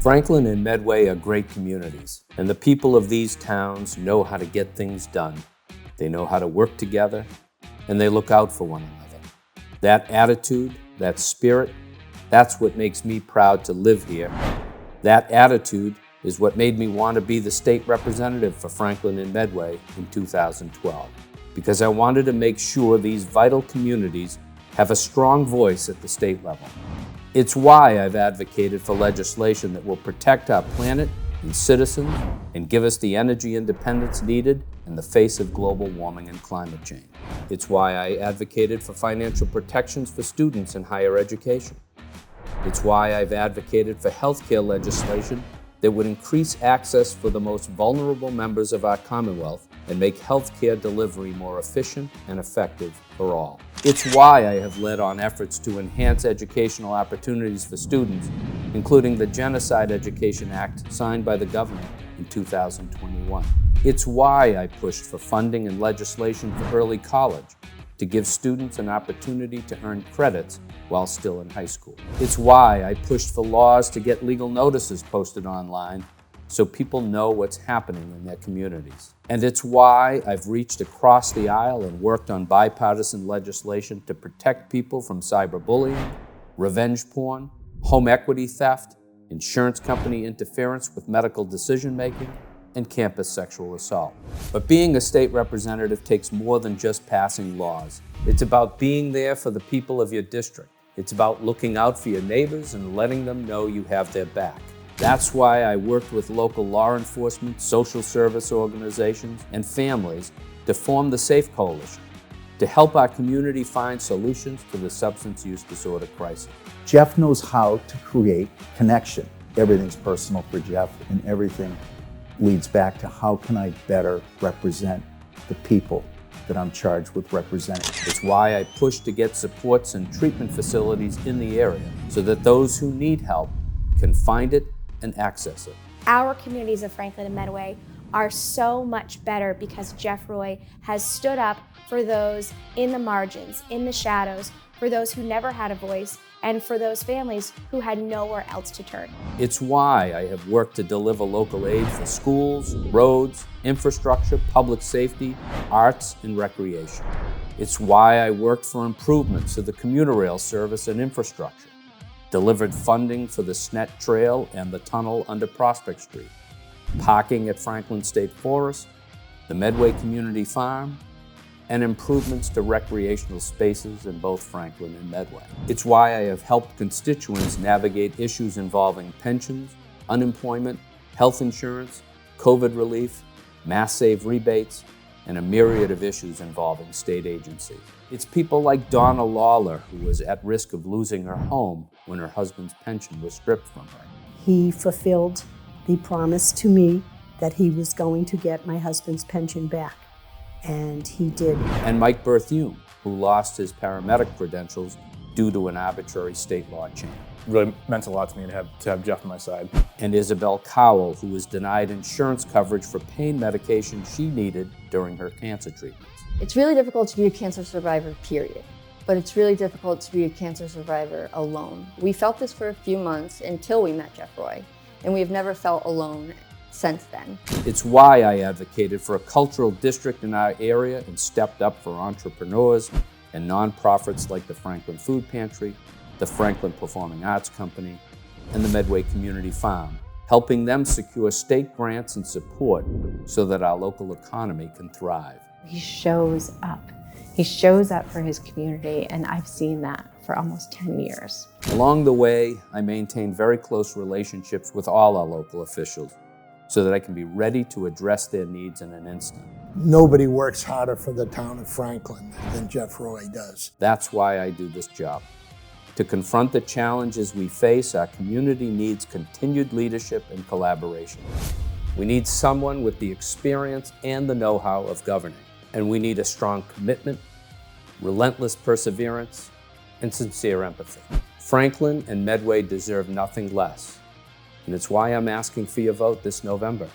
Franklin and Medway are great communities, and the people of these towns know how to get things done. They know how to work together, and they look out for one another. That attitude, that spirit, that's what makes me proud to live here. That attitude is what made me want to be the state representative for Franklin and Medway in 2012, because I wanted to make sure these vital communities have a strong voice at the state level. It's why I've advocated for legislation that will protect our planet and citizens and give us the energy independence needed in the face of global warming and climate change. It's why I advocated for financial protections for students in higher education. It's why I've advocated for healthcare legislation that would increase access for the most vulnerable members of our Commonwealth and make healthcare delivery more efficient and effective for all. It's why I have led on efforts to enhance educational opportunities for students, including the Genocide Education Act signed by the governor in 2021. It's why I pushed for funding and legislation for early college to give students an opportunity to earn credits while still in high school. It's why I pushed for laws to get legal notices posted online so people know what's happening in their communities. And it's why I've reached across the aisle and worked on bipartisan legislation to protect people from cyberbullying, revenge porn, home equity theft, insurance company interference with medical decision-making, and campus sexual assault. But being a state representative takes more than just passing laws. It's about being there for the people of your district. It's about looking out for your neighbors and letting them know you have their back. That's why I worked with local law enforcement, social service organizations, and families to form the SAFE Coalition to help our community find solutions to the substance use disorder crisis. Jeff knows how to create connection. Everything's personal for Jeff, and everything leads back to how can I better represent the people that I'm charged with representing. It's why I pushed to get supports and treatment facilities in the area so that those who need help can find it and access it. Our communities of Franklin and Medway are so much better because Jeff Roy has stood up for those in the margins, in the shadows, for those who never had a voice, and for those families who had nowhere else to turn. It's why I have worked to deliver local aid for schools, roads, infrastructure, public safety, arts, and recreation. It's why I worked for improvements to the commuter rail service and infrastructure, delivered funding for the Snet Trail and the tunnel under Prospect Street, parking at Franklin State Forest, the Medway Community Farm, and improvements to recreational spaces in both Franklin and Medway. It's why I have helped constituents navigate issues involving pensions, unemployment, health insurance, COVID relief, mass save rebates, and a myriad of issues involving state agencies. It's people like Donna Lawler, who was at risk of losing her home when her husband's pension was stripped from her. He fulfilled the promise to me that he was going to get my husband's pension back. And he did. And Mike Berthume, who lost his paramedic credentials due to an arbitrary state law change. It really meant a lot to me to have Jeff on my side. And Isabel Cowell, who was denied insurance coverage for pain medication she needed during her cancer treatments. It's really difficult to be a cancer survivor, period. But it's really difficult to be a cancer survivor alone. We felt this for a few months until we met Jeff Roy, and we have never felt alone since then. It's why I advocated for a cultural district in our area and stepped up for entrepreneurs and nonprofits like the Franklin Food Pantry, the Franklin Performing Arts Company, and the Medway Community Farm, helping them secure state grants and support so that our local economy can thrive. He shows up. He shows up for his community, and I've seen that for almost 10 years. Along the way, I maintained very close relationships with all our local officials so that I can be ready to address their needs in an instant. Nobody works harder for the town of Franklin than Jeff Roy does. That's why I do this job. To confront the challenges we face, our community needs continued leadership and collaboration. We need someone with the experience and the know-how of governing. And we need a strong commitment, relentless perseverance, and sincere empathy. Franklin and Medway deserve nothing less. And it's why I'm asking for your vote this November.